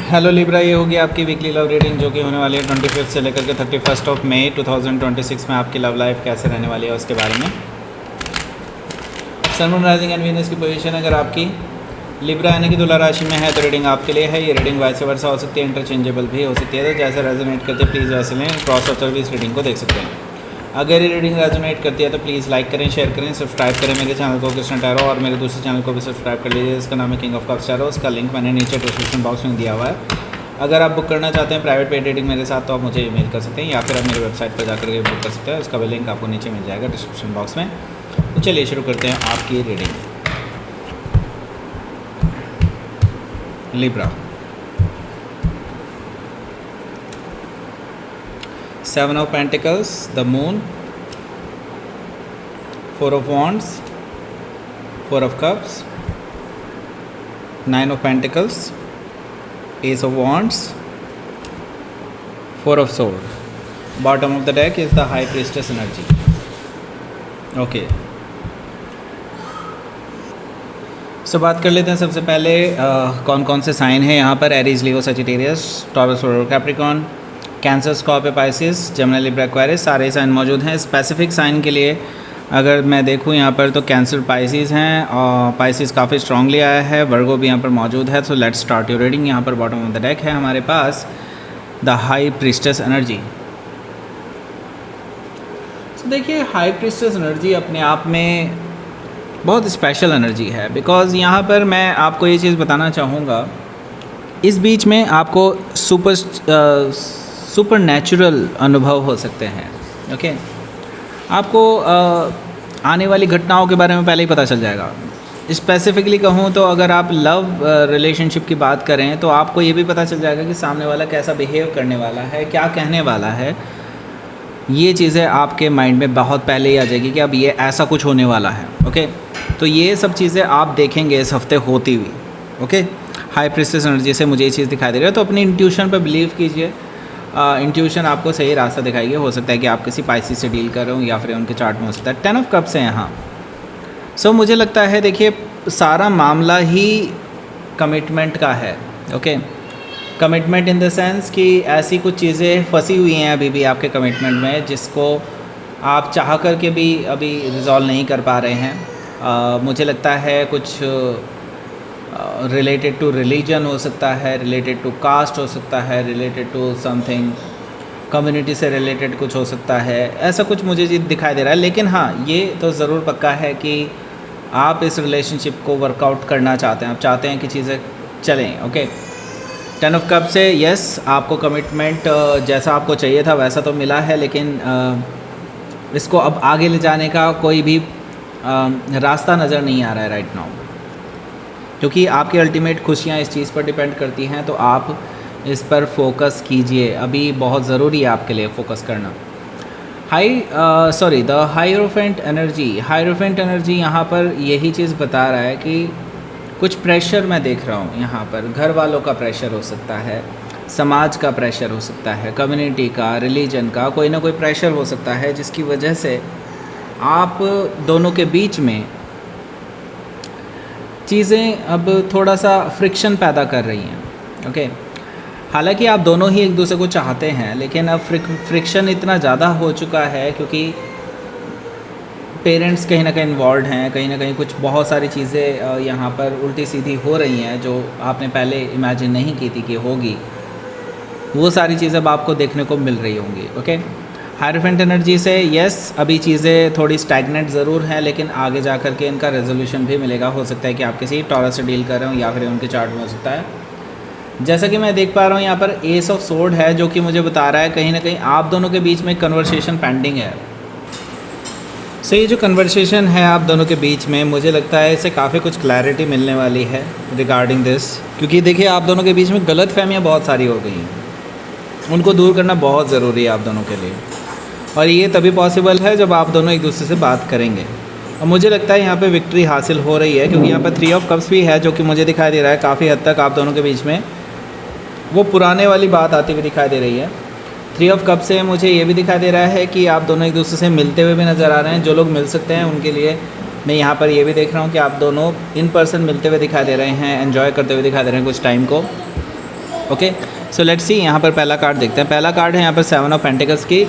Hello Libra, ये होगी आपकी वीकली लव रीडिंग जो कि होने वाली है 25 से लेकर के 31 मई 2026 में। आपकी लव लाइफ कैसे रहने वाली है उसके बारे में। सन, मून, राइजिंग एंड वीनस की पोजीशन अगर आपकी लिब्रा यानी कि तुला राशि में है तो रीडिंग आपके लिए है। ये रीडिंग वाइस वर्सा हो सकती है, इंटरचेंजेबल भी हो सकती है, तो जैसे रेजोनेट करते हैं प्लीज़ वैसे लें। क्रॉस आउट भी इस रीडिंग को देख सकते हैं। अगर ये रीडिंग रेजोनेट करती है तो प्लीज़ लाइक करें, शेयर करें, सब्सक्राइब करें मेरे चैनल को कृष्ण टैरो, और मेरे दूसरे चैनल को भी सब्सक्राइब कर लीजिए जिसका नाम है किंग ऑफ कप्स टैरो। उसका लिंक मैंने नीचे डिस्क्रिप्शन बॉक्स में दिया हुआ है। अगर आप बुक करना चाहते हैं प्राइवेट पेड रीडिंग मेरे साथ तो आप मुझे ईमेल कर सकते हैं या फिर आप मेरी वेबसाइट पर जाकर के बुक कर सकते हैं। उसका भी लिंक आपको नीचे मिल जाएगा डिस्क्रिप्शन बॉक्स में। तो चलिए शुरू करते हैं आपकी reading. Libra, 7 of Pentacles, the Moon, 4 of Wands, 4 of Cups, 9 of Pentacles, Ace of Wands, 4 of Swords. Bottom of the deck is the High Priestess energy. Okay. So बात कर लेते हैं सबसे पहले कौन कौन से साइन हैं यहाँ पर। एरीज, लियो, सजिटेरियस, टॉरस और Capricorn, cancer, Scorpio, Pisces, Gemini, Libra, Aquarius, सारे साइन मौजूद हैं। स्पेसिफिक साइन के लिए अगर मैं देखूँ यहाँ पर तो कैंसर, पाइसिस हैं और पाइसिस काफ़ी स्ट्रांगली आया है। वर्गो भी यहाँ पर मौजूद है। So let's start your reading. यहाँ पर बॉटम ऑफ द डेक है हमारे पास द हाई प्रीस्टेस एनर्जी। सो देखिए, हाई प्रीस्टेस एनर्जी अपने आप में बहुत स्पेशल एनर्जी है। बिकॉज़ यहाँ पर मैं आपको ये चीज़ बताना चाहूँगा, इस बीच में आपको सुपर नेचुरल अनुभव हो सकते हैं। ओके, आपको आने वाली घटनाओं के बारे में पहले ही पता चल जाएगा। स्पेसिफिकली कहूँ तो अगर आप लव रिलेशनशिप की बात करें तो आपको ये भी पता चल जाएगा कि सामने वाला कैसा बिहेव करने वाला है, क्या कहने वाला है। ये चीज़ें आपके माइंड में बहुत पहले ही आ जाएगी कि अब ये ऐसा कुछ होने वाला है। ओके, तो ये सब चीज़ें आप देखेंगे इस हफ्ते होती हुई। ओके, हाई प्रीस्टेस एनर्जी से मुझे ये चीज़ दिखाई दे रही है, तो अपनी इंट्यूशन पर बिलीव कीजिए। इंट्यूशन आपको सही रास्ता दिखाएगी। हो सकता है कि आप किसी पाइसिस से डील कर रहे हो या फिर उनके चार्ट में हो सकता है। 10 ऑफ कप्स है यहाँ। सो मुझे लगता है, देखिए, सारा मामला ही कमिटमेंट का है। Okay, commitment in the sense कि ऐसी कुछ चीज़ें फंसी हुई हैं अभी भी आपके कमिटमेंट में जिसको आप चाह कर के भी अभी रिजॉल्व नहीं कर पा रहे हैं। मुझे लगता है कुछ रिलेटेड टू रिलीजन हो सकता है, रिलेटेड टू कास्ट हो सकता है, रिलेटेड टू समथिंग कम्युनिटी से रिलेटेड कुछ हो सकता है। ऐसा कुछ मुझे दिखाई दे रहा है। लेकिन हाँ, ये तो ज़रूर पक्का है कि आप इस रिलेशनशिप को वर्कआउट करना चाहते हैं। आप चाहते हैं कि चीज़ें चलें। ओके, 10 ऑफ कप से यस, आपको कमिटमेंट जैसा आपको चाहिए था वैसा तो मिला है, लेकिन इसको अब आगे ले जाने का कोई भी रास्ता नज़र नहीं आ रहा है राइट नाउ, क्योंकि आपकी अल्टीमेट खुशियाँ इस चीज़ पर डिपेंड करती हैं। तो आप इस पर फोकस कीजिए, अभी बहुत ज़रूरी है आपके लिए फोकस करना। द हायरोफेंट एनर्जी यहाँ पर यही चीज़ बता रहा है कि कुछ प्रेशर मैं देख रहा हूँ यहाँ पर। घर वालों का प्रेशर हो सकता है, समाज का प्रेशर हो सकता है, कम्युनिटी का, रिलीजन का, कोई ना कोई प्रेशर हो सकता है जिसकी वजह से आप दोनों के बीच में चीज़ें अब थोड़ा सा फ्रिक्शन पैदा कर रही हैं। ओके, हालांकि आप दोनों ही एक दूसरे को चाहते हैं, लेकिन अब फ्रिक्शन इतना ज़्यादा हो चुका है क्योंकि पेरेंट्स कहीं ना कहीं इन्वॉल्व हैं, कहीं ना कहीं कुछ बहुत सारी चीज़ें यहाँ पर उल्टी सीधी हो रही हैं जो आपने पहले इमेजिन नहीं की थी कि होगी। वो सारी चीज़ें अब आपको देखने को मिल रही होंगी। ओके, हायरोफेंट एनर्जी से यस, अभी चीज़ें थोड़ी स्टैग्नेंट ज़रूर हैं, लेकिन आगे जा कर के इनका रेजोल्यूशन भी मिलेगा। हो सकता है कि आप किसी टॉरस से डील कर रहे हो या फिर उनके चार्ट में हो सकता है। जैसा कि मैं देख पा रहा हूँ यहाँ पर एस ऑफ सोर्ड है जो कि मुझे बता रहा है कहीं ना कहीं आप दोनों के बीच में कन्वर्सेशन पेंडिंग है। सो ये जो कन्वर्सेशन है आप दोनों के बीच में, मुझे लगता है इससे काफ़ी कुछ क्लैरिटी मिलने वाली है रिगार्डिंग दिस। क्योंकि देखिए, आप दोनों के बीच में गलत फहमियाँ बहुत सारी हो गई हैं, उनको दूर करना बहुत ज़रूरी है आप दोनों के लिए, और ये तभी पॉसिबल है जब आप दोनों एक दूसरे से बात करेंगे। और मुझे लगता है यहाँ पे विक्ट्री हासिल हो रही है क्योंकि यहाँ पर 3 ऑफ कप्स भी है जो कि मुझे दिखाई दे रहा है काफ़ी हद तक आप दोनों के बीच में वो पुराने वाली बात आती हुई दिखाई दे रही है। 3 ऑफ कप से मुझे ये भी दिखाई दे रहा है कि आप दोनों एक दूसरे से मिलते हुए भी नज़र आ रहे हैं। जो लोग मिल सकते हैं उनके लिए मैं यहाँ पर ये भी देख रहा हूँ कि आप दोनों इन पर्सन मिलते हुए दिखाई दे रहे हैं, एंजॉय करते हुए दिखाई दे रहे हैं कुछ टाइम को। Okay, so let's see. यहाँ पर पहला कार्ड देखते हैं। पहला कार्ड है यहाँ पर 7 ऑफ पेंटिकल्स की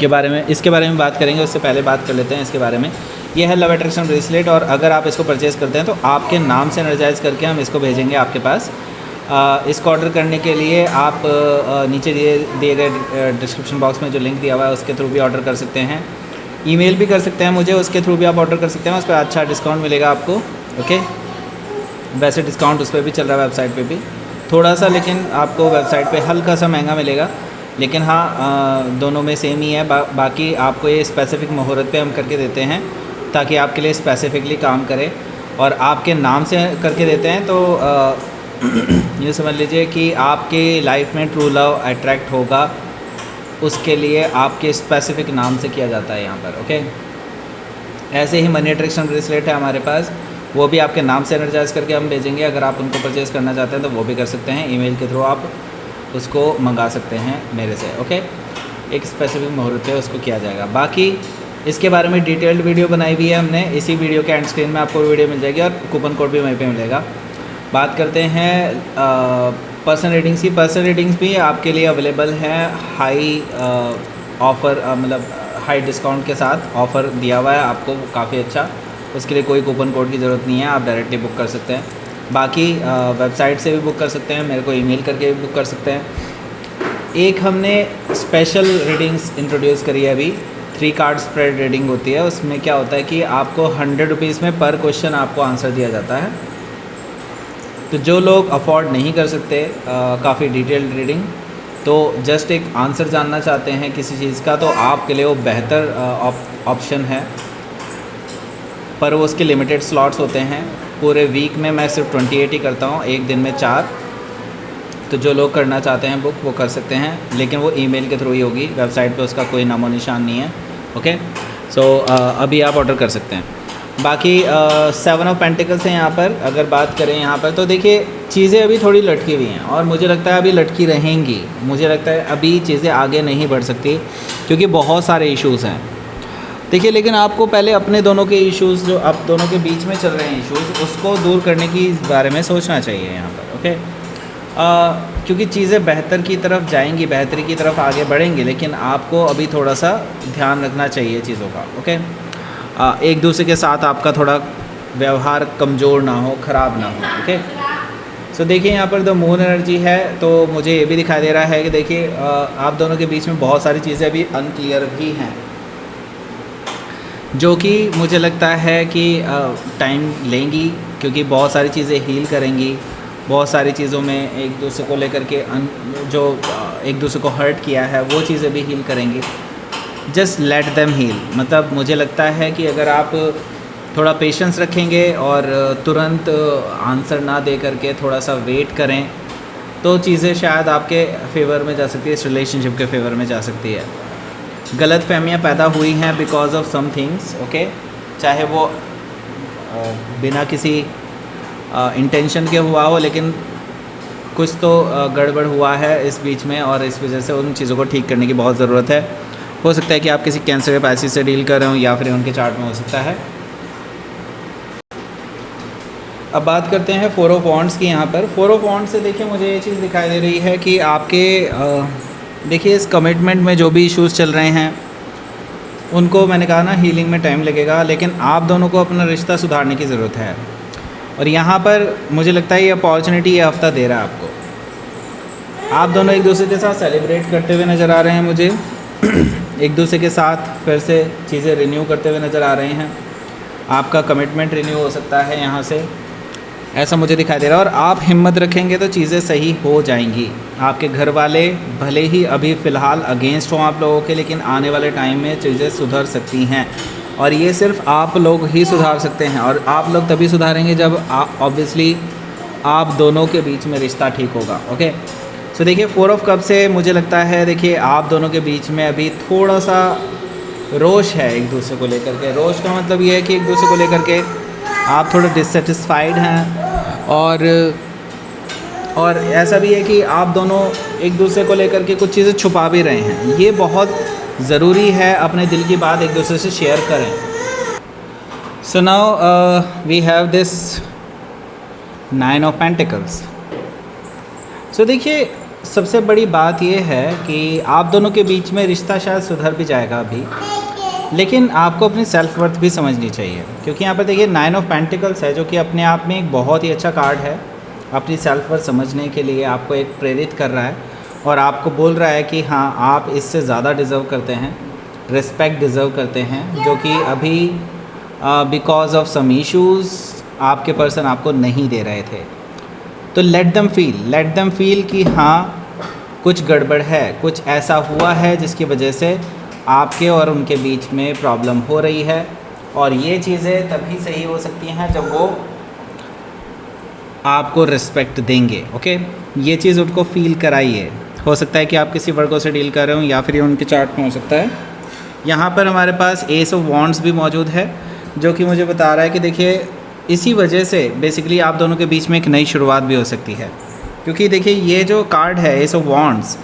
के बारे में, इसके बारे में बात करेंगे। उससे पहले बात कर लेते हैं इसके बारे में। ये है लव अट्रैक्शन ब्रेसलेट, और अगर आप इसको परचेज़ करते हैं तो आपके नाम से एनर्जाइज करके हम इसको भेजेंगे आपके पास। इसको ऑर्डर करने के लिए आप नीचे दिए गए डिस्क्रिप्शन बॉक्स में जो लिंक दिया हुआ है उसके थ्रू भी ऑर्डर कर सकते हैं। ईमेल भी कर सकते हैं मुझे, उसके थ्रू भी आप ऑर्डर कर सकते हैं। उस पर अच्छा डिस्काउंट मिलेगा आपको। ओके, वैसे डिस्काउंट उस पर भी चल रहा है, वेबसाइट पे भी थोड़ा सा, लेकिन आपको वेबसाइट पे हल्का सा महंगा मिलेगा। लेकिन हाँ, दोनों में सेम ही है। बाकी आपको ये स्पेसिफ़िक मुहूर्त पे हम करके देते हैं ताकि आपके लिए स्पेसिफिकली काम करे, और आपके नाम से करके देते हैं तो ये समझ लीजिए कि आपके लाइफ में ट्रू लव अट्रैक्ट होगा, उसके लिए आपके स्पेसिफिक नाम से किया जाता है यहाँ पर। ओके, ऐसे ही मनी अट्रैक्शन ब्रेसलेट है हमारे पास, वो भी आपके नाम से एनर्जाइज करके हम भेजेंगे। अगर आप उनको परचेज़ करना चाहते हैं तो वो भी कर सकते हैं, ईमेल के थ्रू आप उसको मंगा सकते हैं मेरे से। ओके, एक स्पेसिफिक मुहूर्त पे उसको किया जाएगा। बाकी इसके बारे में डिटेल्ड वीडियो बनाई हुई है हमने, इसी वीडियो के एंड स्क्रीन में आपको वीडियो मिल जाएगी, और कूपन कोड भी वहीं पे मिलेगा। बात करते हैं पर्सन रेटिंग्स की। पर्सन रेटिंग्स भी आपके लिए अवेलेबल है हाई ऑफ़र, मतलब हाई डिस्काउंट के साथ ऑफ़र दिया हुआ है आपको काफ़ी अच्छा। उसके लिए कोई कूपन कोड की ज़रूरत नहीं है, आप डायरेक्टली बुक कर सकते हैं। बाकी वेबसाइट से भी बुक कर सकते हैं, मेरे को ईमेल करके भी बुक कर सकते हैं। एक हमने स्पेशल रीडिंग्स इंट्रोड्यूस करी है अभी, 3 कार्ड स्प्रेड रीडिंग होती है। उसमें क्या होता है कि आपको 100 रुपीज़ में पर क्वेश्चन आपको आंसर दिया जाता है। तो जो लोग अफोर्ड नहीं कर सकते काफ़ी डिटेल्ड रीडिंग, तो जस्ट एक आंसर जानना चाहते हैं किसी चीज़ का, तो आपके लिए वो बेहतर ऑप्शन है। पर वो उसके लिमिटेड स्लॉट्स होते हैं। पूरे वीक में मैं सिर्फ 28 ही करता हूँ, एक दिन में 4। तो जो लोग करना चाहते हैं बुक, वो कर सकते हैं, लेकिन वो ईमेल के थ्रू ही होगी। वेबसाइट पे उसका कोई नामो निशान नहीं है। ओके, सो अभी आप ऑर्डर कर सकते हैं। बाकी 7 ऑफ पेंटिकल्स हैं यहाँ पर। अगर बात करें यहाँ पर तो देखिए चीज़ें अभी थोड़ी लटकी हुई हैं, और मुझे लगता है अभी लटकी रहेंगी। मुझे लगता है अभी चीज़ें आगे नहीं बढ़ सकती, क्योंकि बहुत सारे इश्यूज़ हैं। देखिए, लेकिन आपको पहले अपने दोनों के इश्यूज़, जो आप दोनों के बीच में चल रहे हैं इश्यूज़, उसको दूर करने की बारे में सोचना चाहिए यहाँ पर। ओके, क्योंकि चीज़ें बेहतर की तरफ जाएंगी, बेहतरी की तरफ आगे बढ़ेंगी, लेकिन आपको अभी थोड़ा सा ध्यान रखना चाहिए चीज़ों का। ओके, एक दूसरे के साथ आपका थोड़ा व्यवहार कमज़ोर ना हो, ख़राब ना हो। ओके, सो देखिए यहाँ पर द मून एनर्जी है, तो मुझे ये भी दिखाई दे रहा है कि देखिए आप दोनों के बीच में बहुत सारी चीज़ें अभी अनक्लियर भी हैं, जो कि मुझे लगता है कि टाइम लेंगी, क्योंकि बहुत सारी चीज़ें हील करेंगी। बहुत सारी चीज़ों में एक दूसरे को लेकर के जो एक दूसरे को हर्ट किया है वो चीज़ें भी हील करेंगी। Just let them heal. मतलब मुझे लगता है कि अगर आप थोड़ा पेशेंस रखेंगे और तुरंत आंसर ना दे करके थोड़ा सा वेट करें, तो चीज़ें शायद आपके फेवर में जा सकती है, इस रिलेशनशिप के फेवर में जा सकती है। गलत फहमियाँ पैदा हुई हैं because of some things. Okay, चाहे वो बिना किसी इंटेंशन के हुआ हो, लेकिन कुछ तो गड़बड़ हुआ है इस बीच में, और इस वजह से उन चीज़ों को ठीक करने की बहुत ज़रूरत है। हो सकता है कि आप किसी कैंसर या पैसिस से डील कर रहे हो, या फिर उनके चार्ट में हो सकता है। अब बात करते हैं 4 ऑफ वॉन्ड्स की। यहाँ पर 4 ऑफ वॉन्ड्स से देखिए मुझे ये चीज़ दिखाई दे रही है कि आपके देखिए इस कमिटमेंट में जो भी इश्यूज़ चल रहे हैं उनको, मैंने कहा ना, हीलिंग में टाइम लगेगा, लेकिन आप दोनों को अपना रिश्ता सुधारने की ज़रूरत है। और यहाँ पर मुझे लगता है ये अपॉर्चुनिटी ये हफ्ता दे रहा है आपको। आप दोनों एक दूसरे के साथ सेलिब्रेट करते हुए नज़र आ रहे हैं मुझे एक दूसरे के साथ फिर से चीज़ें रिन्यू करते हुए नज़र आ रहे हैं। आपका कमिटमेंट रिन्यू हो सकता है यहाँ से, ऐसा मुझे दिखाई दे रहा है। और आप हिम्मत रखेंगे तो चीज़ें सही हो जाएंगी। आपके घर वाले भले ही अभी फ़िलहाल अगेंस्ट हों आप लोगों के, लेकिन आने वाले टाइम में चीज़ें सुधर सकती हैं, और ये सिर्फ आप लोग ही सुधार सकते हैं। और आप लोग तभी सुधारेंगे जब ऑब्वियसली आप दोनों के बीच में रिश्ता ठीक होगा। ओके, सो देखिए 4 ऑफ कप से मुझे लगता है, देखिए आप दोनों के बीच में अभी थोड़ा सा रोष है एक दूसरे को लेकर के। रोष का मतलब ये है कि एक दूसरे को लेकर के आप थोड़ा डिससेटिस्फाइड हैं, और ऐसा भी है कि आप दोनों एक दूसरे को लेकर के कुछ चीज़ें छुपा भी रहे हैं। ये बहुत ज़रूरी है, अपने दिल की बात एक दूसरे से शेयर करें। So now we have this 9 of pentacles. So देखिए, सबसे बड़ी बात ये है कि आप दोनों के बीच में रिश्ता शायद सुधर भी जाएगा अभी, लेकिन आपको अपनी सेल्फ वर्थ भी समझनी चाहिए, क्योंकि यहाँ पर देखिए 9 ऑफ पेंटिकल्स है, जो कि अपने आप में एक बहुत ही अच्छा कार्ड है। अपनी सेल्फ वर्थ समझने के लिए आपको एक प्रेरित कर रहा है और आपको बोल रहा है कि हाँ, आप इससे ज़्यादा डिज़र्व करते हैं, रिस्पेक्ट डिज़र्व करते हैं, जो कि अभी बिकॉज ऑफ सम इश्यूज़ आपके पर्सन आपको नहीं दे रहे थे। तो लेट देम फील कि हाँ, कुछ गड़बड़ है, कुछ ऐसा हुआ है जिसकी वजह से आपके और उनके बीच में प्रॉब्लम हो रही है, और ये चीज़ें तभी सही हो सकती हैं जब वो आपको रिस्पेक्ट देंगे। ओके, ये चीज़ उनको फील कराइए। हो सकता है कि आप किसी वर्गों से डील कर रहे हो, या फिर ये उनके चार्ट में हो सकता है। यहाँ पर हमारे पास एस ऑफ वॉन्ड्स भी मौजूद है, जो कि मुझे बता रहा है कि देखिए, इसी वजह से बेसिकली आप दोनों के बीच में एक नई शुरुआत भी हो सकती है। क्योंकि देखिए, ये जो कार्ड है एस ऑफ वॉन्ड्स,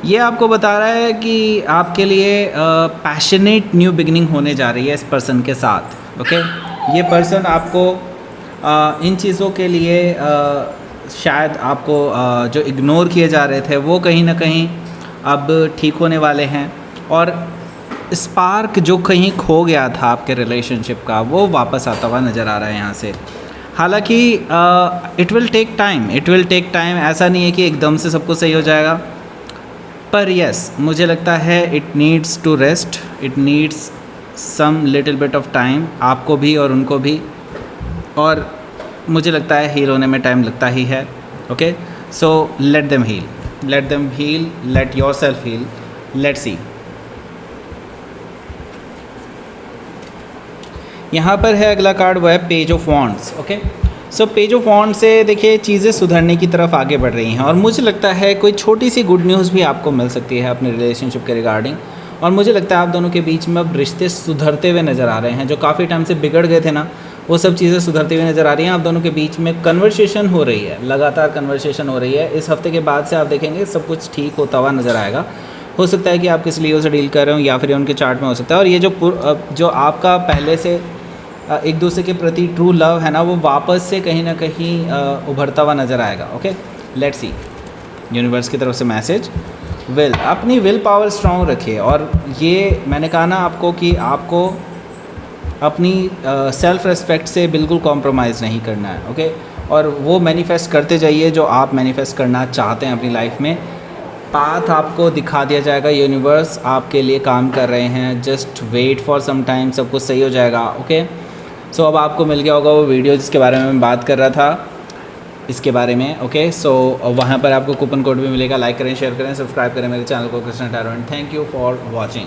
ये आपको बता रहा है कि आपके लिए पैशनेट न्यू बिगिनिंग होने जा रही है इस पर्सन के साथ। ओके, ये पर्सन आपको इन चीज़ों के लिए शायद आपको जो इग्नोर किए जा रहे थे, वो कहीं ना कहीं अब ठीक होने वाले हैं, और स्पार्क जो कहीं खो गया था आपके रिलेशनशिप का, वो वापस आता हुआ नज़र आ रहा है यहाँ से। हालांकि इट विल टेक टाइम, ऐसा नहीं है कि एकदम से सब कुछ सही हो जाएगा, पर यस, मुझे लगता है it needs to rest, it needs some little bit of time, आपको भी और उनको भी, और मुझे लगता है हील होने में टाइम लगता ही है। Okay, so let them heal, let yourself heal, let's see. यहाँ पर है अगला कार्ड, वो है page of wands. Okay, so page of wand से देखिए चीज़ें सुधरने की तरफ आगे बढ़ रही हैं, और मुझे लगता है कोई छोटी सी गुड न्यूज़ भी आपको मिल सकती है अपने रिलेशनशिप के रिगार्डिंग, और मुझे लगता है आप दोनों के बीच में अब रिश्ते सुधरते हुए नज़र आ रहे हैं। जो काफ़ी टाइम से बिगड़ गए थे ना, वो सब चीज़ें सुधरती हुई नज़र आ रही हैं। आप दोनों के बीच में कन्वर्सेशन हो रही है, लगातार कन्वर्सेशन हो रही है। इस हफ्ते के बाद से आप देखेंगे सब कुछ ठीक होता हुआ नज़र आएगा। हो सकता है कि आप किसी लियो से डील कर रहे हो, या फिर उनके चार्ट में हो सकता है, और ये जो आपका पहले से एक दूसरे के प्रति ट्रू लव है ना, वो वापस से कहीं ना कहीं उभरता हुआ नज़र आएगा। ओके, लेट्स सी, यूनिवर्स की तरफ से मैसेज। अपनी विल पावर स्ट्रॉन्ग रखिए, और ये मैंने कहा ना आपको कि आपको अपनी सेल्फ रेस्पेक्ट से बिल्कुल कॉम्प्रोमाइज़ नहीं करना है। ओके, और वो मैनिफेस्ट करते जाइए जो आप मैनिफेस्ट करना चाहते हैं अपनी लाइफ में। पाथ आपको दिखा दिया जाएगा, यूनिवर्स आपके लिए काम कर रहे हैं, just wait for some time, सब कुछ सही हो जाएगा। ओके, सो अब आपको मिल गया होगा वो वीडियो जिसके बारे में मैं बात कर रहा था, इसके बारे में। ओके, सो वहाँ पर आपको कूपन कोड भी मिलेगा। लाइक करें, शेयर करें, सब्सक्राइब करें मेरे चैनल को, Krishna tarot. Thank you for watching.